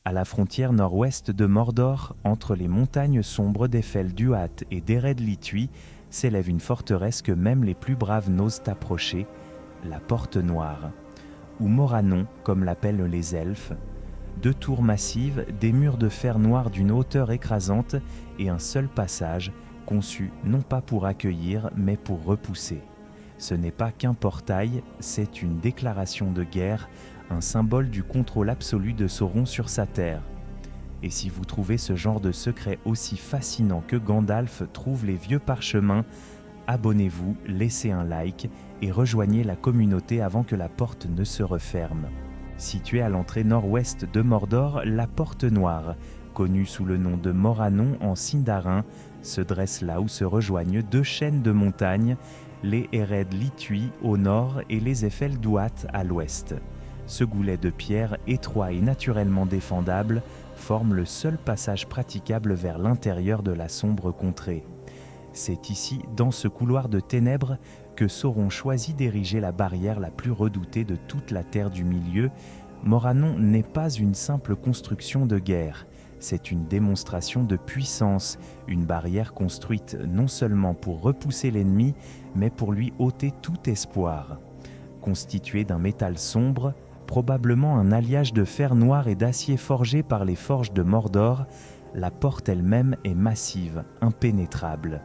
À la frontière nord-ouest de Mordor, entre les montagnes sombres d'Efell-Duat et d'Ered-Lituy, s'élève une forteresse que même les plus braves n'osent approcher, la Porte Noire, ou Moranon, comme l'appellent les elfes. 2 tours massives, des murs de fer noir d'une hauteur écrasante et un seul passage, conçu non pas pour accueillir, mais pour repousser. Ce n'est pas qu'un portail, c'est une déclaration de guerre, un symbole du contrôle absolu de Sauron sur sa terre. Et si vous trouvez ce genre de secret aussi fascinant que Gandalf trouve les vieux parchemins, abonnez-vous, laissez un like et rejoignez la communauté avant que la porte ne se referme. Située à l'entrée nord-ouest de Mordor, la Porte Noire, connue sous le nom de Moranon en Sindarin, se dresse là où se rejoignent 2 chaînes de montagnes, les Ered-Lituy au nord et les Efell-Duat à l'ouest. Ce goulet de pierre, étroit et naturellement défendable, forme le seul passage praticable vers l'intérieur de la sombre contrée. C'est ici, dans ce couloir de ténèbres, que Sauron choisit d'ériger la barrière la plus redoutée de toute la Terre du Milieu. Moranon n'est pas une simple construction de guerre, c'est une démonstration de puissance, une barrière construite non seulement pour repousser l'ennemi, mais pour lui ôter tout espoir. Constituée d'un métal sombre, probablement un alliage de fer noir et d'acier forgé par les forges de Mordor, la porte elle-même est massive, impénétrable.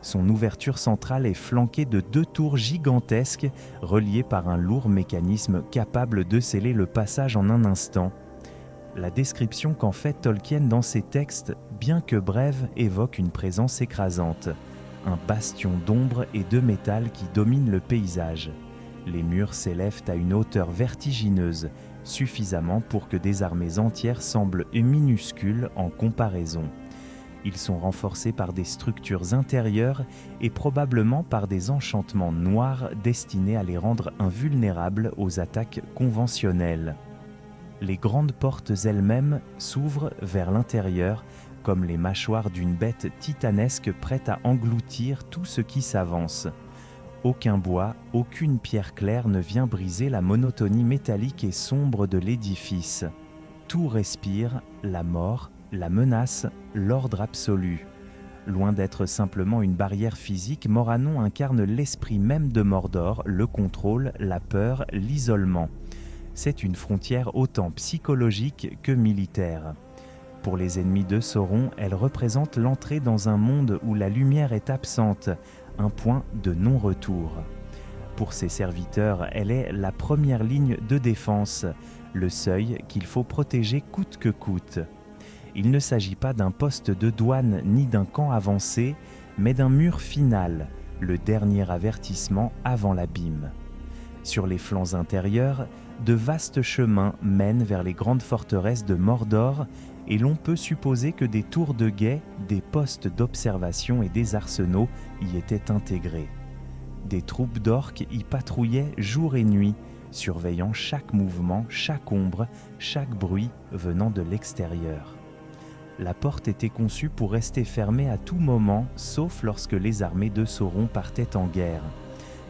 Son ouverture centrale est flanquée de 2 tours gigantesques reliées par un lourd mécanisme capable de sceller le passage en un instant. La description qu'en fait Tolkien dans ses textes, bien que brève, évoque une présence écrasante. Un bastion d'ombre et de métal qui domine le paysage. Les murs s'élèvent à une hauteur vertigineuse, suffisamment pour que des armées entières semblent minuscules en comparaison. Ils sont renforcés par des structures intérieures et probablement par des enchantements noirs destinés à les rendre invulnérables aux attaques conventionnelles. Les grandes portes elles-mêmes s'ouvrent vers l'intérieur comme les mâchoires d'une bête titanesque prête à engloutir tout ce qui s'avance. Aucun bois, aucune pierre claire ne vient briser la monotonie métallique et sombre de l'édifice. Tout respire la mort, la menace, l'ordre absolu. Loin d'être simplement une barrière physique, Moranon incarne l'esprit même de Mordor, le contrôle, la peur, l'isolement. C'est une frontière autant psychologique que militaire. Pour les ennemis de Sauron, elle représente l'entrée dans un monde où la lumière est absente, un point de non-retour. Pour ses serviteurs, elle est la première ligne de défense, le seuil qu'il faut protéger coûte que coûte. Il ne s'agit pas d'un poste de douane ni d'un camp avancé, mais d'un mur final, le dernier avertissement avant l'abîme. Sur les flancs intérieurs, de vastes chemins mènent vers les grandes forteresses de Mordor et l'on peut supposer que des tours de guet, des postes d'observation et des arsenaux y étaient intégrés. Des troupes d'orques y patrouillaient jour et nuit, surveillant chaque mouvement, chaque ombre, chaque bruit venant de l'extérieur. La porte était conçue pour rester fermée à tout moment, sauf lorsque les armées de Sauron partaient en guerre.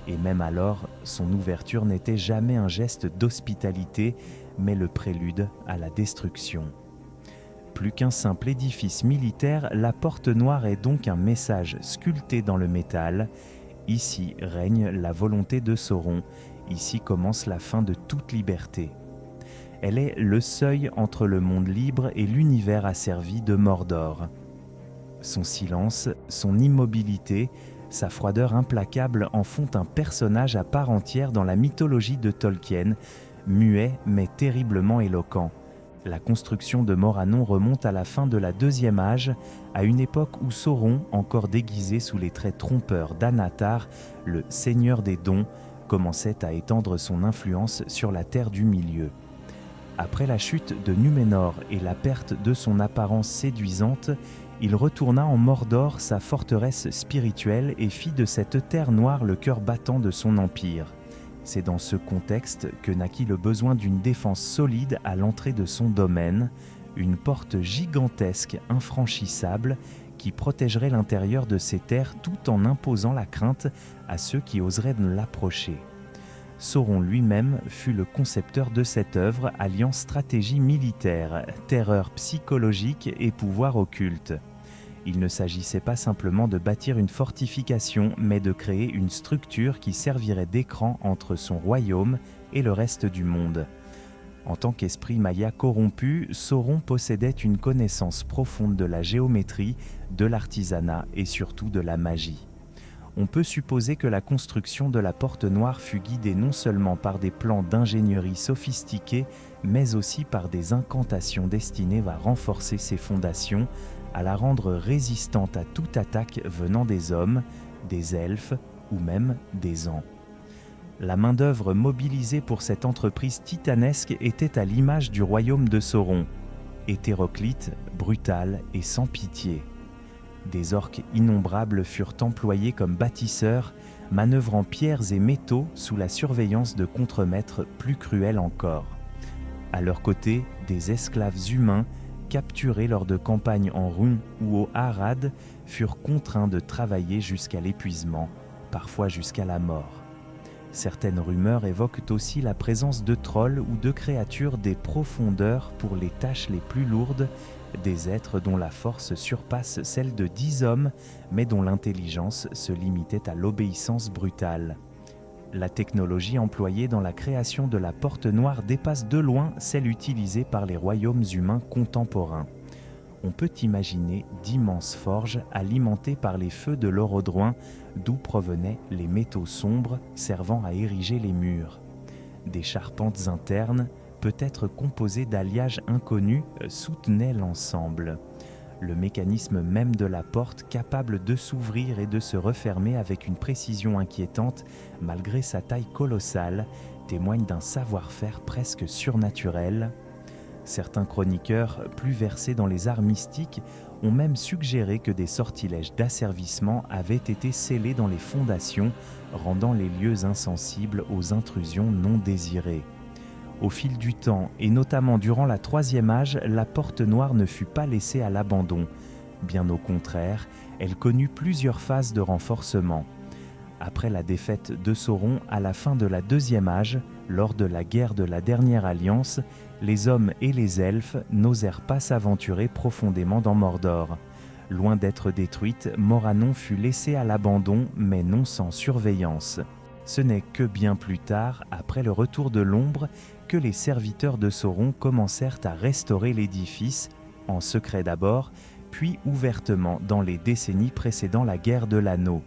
Et même alors, son ouverture n'était jamais un geste d'hospitalité, mais le prélude à la destruction. Plus qu'un simple édifice militaire, la Porte Noire est donc un message sculpté dans le métal. Ici règne la volonté de Sauron, ici commence la fin de toute liberté. Elle est le seuil entre le monde libre et l'univers asservi de Mordor. Son silence, son immobilité, sa froideur implacable en font un personnage à part entière dans la mythologie de Tolkien, muet mais terriblement éloquent. La construction de Moranon remonte à la fin de la Deuxième Âge, à une époque où Sauron, encore déguisé sous les traits trompeurs d'Anatar, le seigneur des dons, commençait à étendre son influence sur la Terre du Milieu. Après la chute de Númenor et la perte de son apparence séduisante, il retourna en Mordor, sa forteresse spirituelle, et fit de cette terre noire le cœur battant de son empire. C'est dans ce contexte que naquit le besoin d'une défense solide à l'entrée de son domaine, une porte gigantesque, infranchissable, qui protégerait l'intérieur de ces terres tout en imposant la crainte à ceux qui oseraient l'approcher. Sauron lui-même fut le concepteur de cette œuvre alliant stratégie militaire, terreur psychologique et pouvoir occulte. Il ne s'agissait pas simplement de bâtir une fortification, mais de créer une structure qui servirait d'écran entre son royaume et le reste du monde. En tant qu'esprit maya corrompu, Sauron possédait une connaissance profonde de la géométrie, de l'artisanat et surtout de la magie. On peut supposer que la construction de la Porte Noire fut guidée non seulement par des plans d'ingénierie sophistiqués, mais aussi par des incantations destinées à renforcer ses fondations, à la rendre résistante à toute attaque venant des hommes, des elfes ou même des ans. La main-d'œuvre mobilisée pour cette entreprise titanesque était à l'image du royaume de Sauron, hétéroclite, brutal et sans pitié. Des orques innombrables furent employés comme bâtisseurs, manœuvrant pierres et métaux sous la surveillance de contremaîtres plus cruels encore. À leur côté, des esclaves humains, capturés lors de campagnes en Run ou au Harad, furent contraints de travailler jusqu'à l'épuisement, parfois jusqu'à la mort. Certaines rumeurs évoquent aussi la présence de trolls ou de créatures des profondeurs pour les tâches les plus lourdes, des êtres dont la force surpasse celle de 10 hommes, mais dont l'intelligence se limitait à l'obéissance brutale. La technologie employée dans la création de la Porte Noire dépasse de loin celle utilisée par les royaumes humains contemporains. On peut imaginer d'immenses forges alimentées par les feux de l'Orodruin, d'où provenaient les métaux sombres servant à ériger les murs. Des charpentes internes, peut-être composées d'alliages inconnus, soutenaient l'ensemble. Le mécanisme même de la porte, capable de s'ouvrir et de se refermer avec une précision inquiétante, malgré sa taille colossale, témoigne d'un savoir-faire presque surnaturel. Certains chroniqueurs, plus versés dans les arts mystiques, ont même suggéré que des sortilèges d'asservissement avaient été scellés dans les fondations, rendant les lieux insensibles aux intrusions non désirées. Au fil du temps, et notamment durant la Troisième Âge, la Porte Noire ne fut pas laissée à l'abandon. Bien au contraire, elle connut plusieurs phases de renforcement. Après la défaite de Sauron à la fin de la Deuxième Âge, lors de la guerre de la Dernière Alliance, les hommes et les elfes n'osèrent pas s'aventurer profondément dans Mordor. Loin d'être détruite, Morannon fut laissée à l'abandon, mais non sans surveillance. Ce n'est que bien plus tard, après le retour de l'ombre, que les serviteurs de Sauron commencèrent à restaurer l'édifice, en secret d'abord, puis ouvertement dans les décennies précédant la guerre de l'Anneau.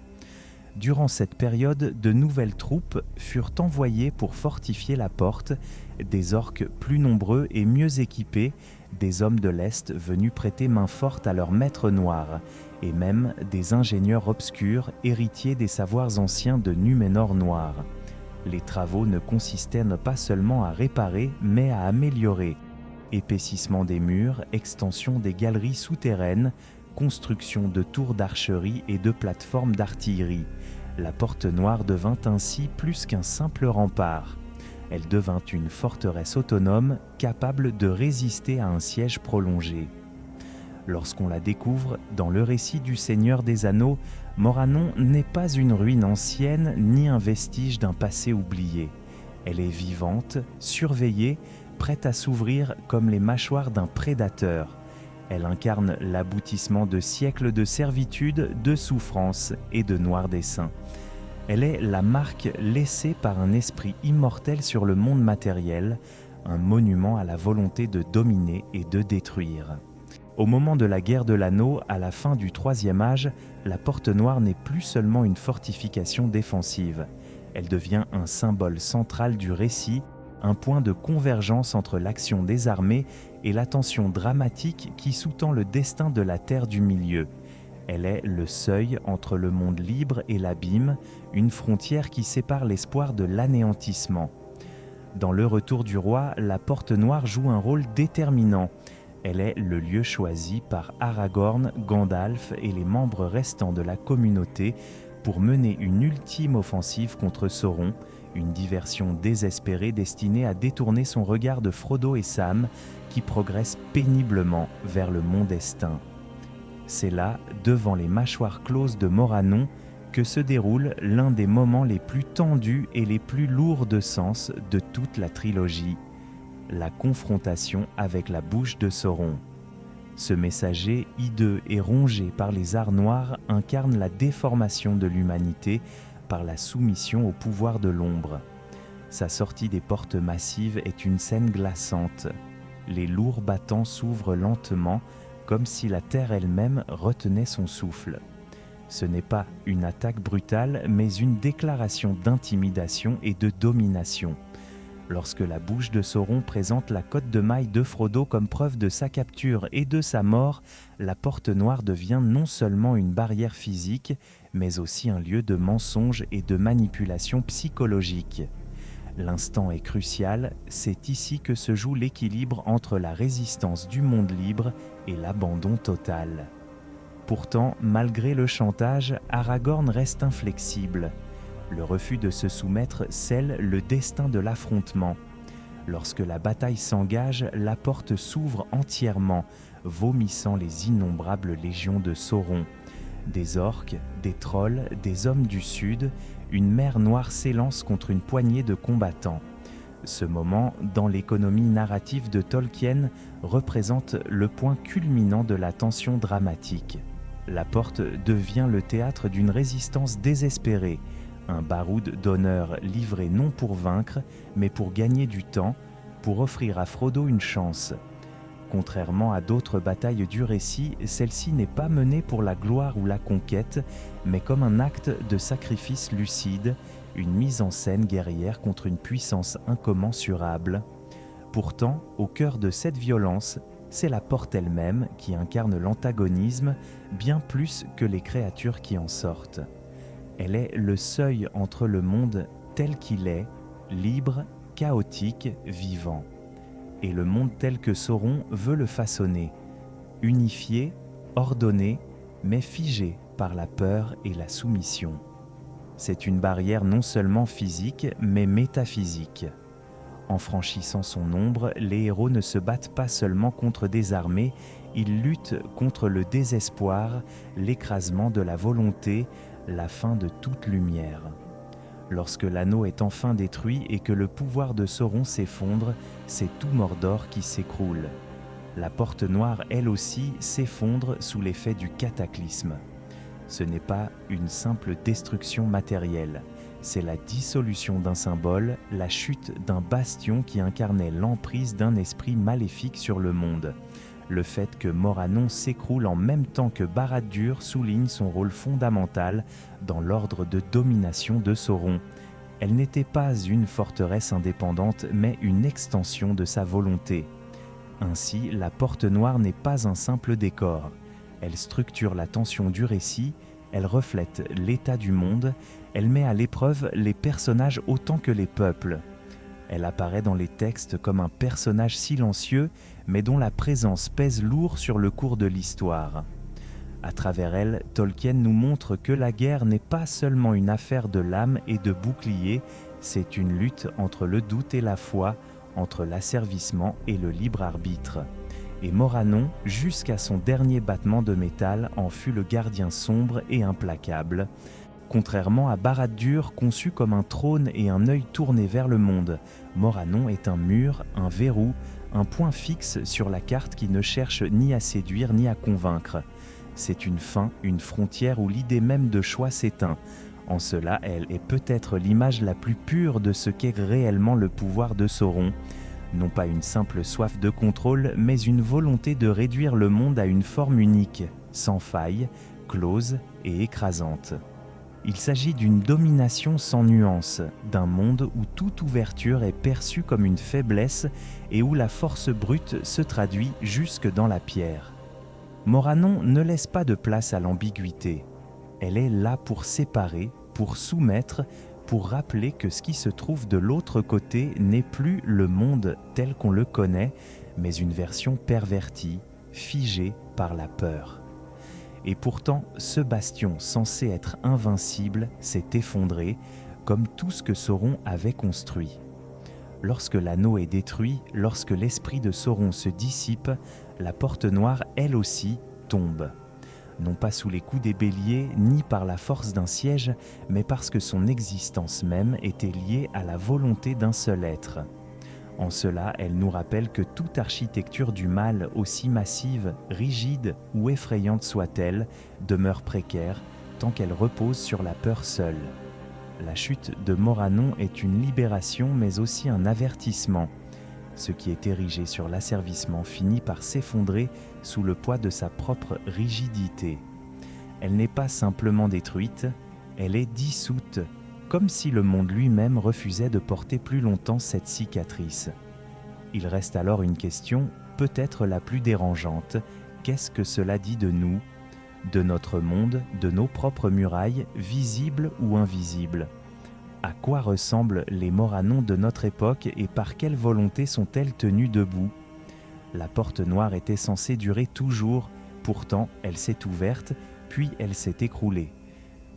Durant cette période, de nouvelles troupes furent envoyées pour fortifier la porte, des orques plus nombreux et mieux équipés, des hommes de l'Est venus prêter main forte à leur maître noir, et même des ingénieurs obscurs, héritiers des savoirs anciens de Númenor noir. Les travaux ne consistaient pas seulement à réparer, mais à améliorer. Épaississement des murs, extension des galeries souterraines, construction de tours d'archerie et de plateformes d'artillerie. La Porte Noire devint ainsi plus qu'un simple rempart. Elle devint une forteresse autonome capable de résister à un siège prolongé. Lorsqu'on la découvre dans le récit du Seigneur des Anneaux, Morannon n'est pas une ruine ancienne ni un vestige d'un passé oublié. Elle est vivante, surveillée, prête à s'ouvrir comme les mâchoires d'un prédateur. Elle incarne l'aboutissement de siècles de servitude, de souffrance et de noirs desseins. Elle est la marque laissée par un esprit immortel sur le monde matériel, un monument à la volonté de dominer et de détruire. Au moment de la guerre de l'Anneau, à la fin du Troisième Âge, la Porte Noire n'est plus seulement une fortification défensive. Elle devient un symbole central du récit, un point de convergence entre l'action des armées et la tension dramatique qui sous-tend le destin de la Terre du Milieu. Elle est le seuil entre le monde libre et l'abîme, une frontière qui sépare l'espoir de l'anéantissement. Dans Le Retour du Roi, la Porte Noire joue un rôle déterminant. Elle est le lieu choisi par Aragorn, Gandalf et les membres restants de la communauté pour mener une ultime offensive contre Sauron, une diversion désespérée destinée à détourner son regard de Frodo et Sam qui progressent péniblement vers le mont destin. C'est là, devant les mâchoires closes de Morannon, que se déroule l'un des moments les plus tendus et les plus lourds de sens de toute la trilogie, la confrontation avec la bouche de Sauron. Ce messager, hideux et rongé par les arts noirs, incarne la déformation de l'humanité par la soumission au pouvoir de l'ombre. Sa sortie des portes massives est une scène glaçante. Les lourds battants s'ouvrent lentement, comme si la terre elle-même retenait son souffle. Ce n'est pas une attaque brutale, mais une déclaration d'intimidation et de domination. Lorsque la bouche de Sauron présente la cotte de maille de Frodo comme preuve de sa capture et de sa mort, la porte noire devient non seulement une barrière physique, mais aussi un lieu de mensonge et de manipulation psychologique. L'instant est crucial, c'est ici que se joue l'équilibre entre la résistance du monde libre et l'abandon total. Pourtant, malgré le chantage, Aragorn reste inflexible. Le refus de se soumettre scelle le destin de l'affrontement. Lorsque la bataille s'engage, la porte s'ouvre entièrement, vomissant les innombrables légions de Sauron. Des orques, des trolls, des hommes du Sud, une mer noire s'élance contre une poignée de combattants. Ce moment, dans l'économie narrative de Tolkien, représente le point culminant de la tension dramatique. La porte devient le théâtre d'une résistance désespérée, un baroud d'honneur livré non pour vaincre, mais pour gagner du temps, pour offrir à Frodo une chance. Contrairement à d'autres batailles du récit, celle-ci n'est pas menée pour la gloire ou la conquête, mais comme un acte de sacrifice lucide, une mise en scène guerrière contre une puissance incommensurable. Pourtant, au cœur de cette violence, c'est la porte elle-même qui incarne l'antagonisme, bien plus que les créatures qui en sortent. Elle est le seuil entre le monde tel qu'il est, libre, chaotique, vivant, et le monde tel que Sauron veut le façonner, unifié, ordonné, mais figé par la peur et la soumission. C'est une barrière non seulement physique, mais métaphysique. En franchissant son ombre, les héros ne se battent pas seulement contre des armées, ils luttent contre le désespoir, l'écrasement de la volonté, la fin de toute lumière. Lorsque l'anneau est enfin détruit et que le pouvoir de Sauron s'effondre, c'est tout Mordor qui s'écroule. La porte noire, elle aussi, s'effondre sous l'effet du cataclysme. Ce n'est pas une simple destruction matérielle, c'est la dissolution d'un symbole, la chute d'un bastion qui incarnait l'emprise d'un esprit maléfique sur le monde. Le fait que Morannon s'écroule en même temps que Barad-dûr souligne son rôle fondamental dans l'ordre de domination de Sauron. Elle n'était pas une forteresse indépendante, mais une extension de sa volonté. Ainsi, la Porte Noire n'est pas un simple décor. Elle structure la tension du récit, elle reflète l'état du monde, elle met à l'épreuve les personnages autant que les peuples. Elle apparaît dans les textes comme un personnage silencieux, mais dont la présence pèse lourd sur le cours de l'histoire. À travers elle, Tolkien nous montre que la guerre n'est pas seulement une affaire de lame et de bouclier, c'est une lutte entre le doute et la foi, entre l'asservissement et le libre arbitre. Et Morannon, jusqu'à son dernier battement de métal, en fut le gardien sombre et implacable. Contrairement à Barad-dûr, conçu comme un trône et un œil tourné vers le monde, Morannon est un mur, un verrou, un point fixe sur la carte qui ne cherche ni à séduire ni à convaincre. C'est une fin, une frontière où l'idée même de choix s'éteint. En cela, elle est peut-être l'image la plus pure de ce qu'est réellement le pouvoir de Sauron. Non pas une simple soif de contrôle, mais une volonté de réduire le monde à une forme unique, sans faille, close et écrasante. Il s'agit d'une domination sans nuance, d'un monde où toute ouverture est perçue comme une faiblesse et où la force brute se traduit jusque dans la pierre. Morannon ne laisse pas de place à l'ambiguïté. Elle est là pour séparer, pour soumettre, pour rappeler que ce qui se trouve de l'autre côté n'est plus le monde tel qu'on le connaît, mais une version pervertie, figée par la peur. Et pourtant, ce bastion censé être invincible s'est effondré, comme tout ce que Sauron avait construit. Lorsque l'anneau est détruit, lorsque l'esprit de Sauron se dissipe, la Porte Noire, elle aussi, tombe. non pas sous les coups des béliers, ni par la force d'un siège, mais parce que son existence même était liée à la volonté d'un seul être. En cela, elle nous rappelle que toute architecture du mal, aussi massive, rigide ou effrayante soit-elle, demeure précaire tant qu'elle repose sur la peur seule. La chute de Moranon est une libération mais aussi un avertissement. Ce qui est érigé sur l'asservissement finit par s'effondrer sous le poids de sa propre rigidité. Elle n'est pas simplement détruite, elle est dissoute, comme si le monde lui-même refusait de porter plus longtemps cette cicatrice. Il reste alors une question, peut-être la plus dérangeante. Qu'est-ce que cela dit de nous, de notre monde, de nos propres murailles, visibles ou invisibles ? À quoi ressemblent les Moranons de notre époque et par quelle volonté sont-elles tenues debout ? La porte noire était censée durer toujours, pourtant elle s'est ouverte, puis elle s'est écroulée.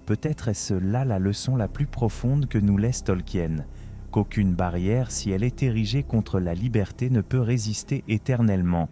Peut-être est-ce là la leçon la plus profonde que nous laisse Tolkien, qu'aucune barrière, si elle est érigée contre la liberté, ne peut résister éternellement,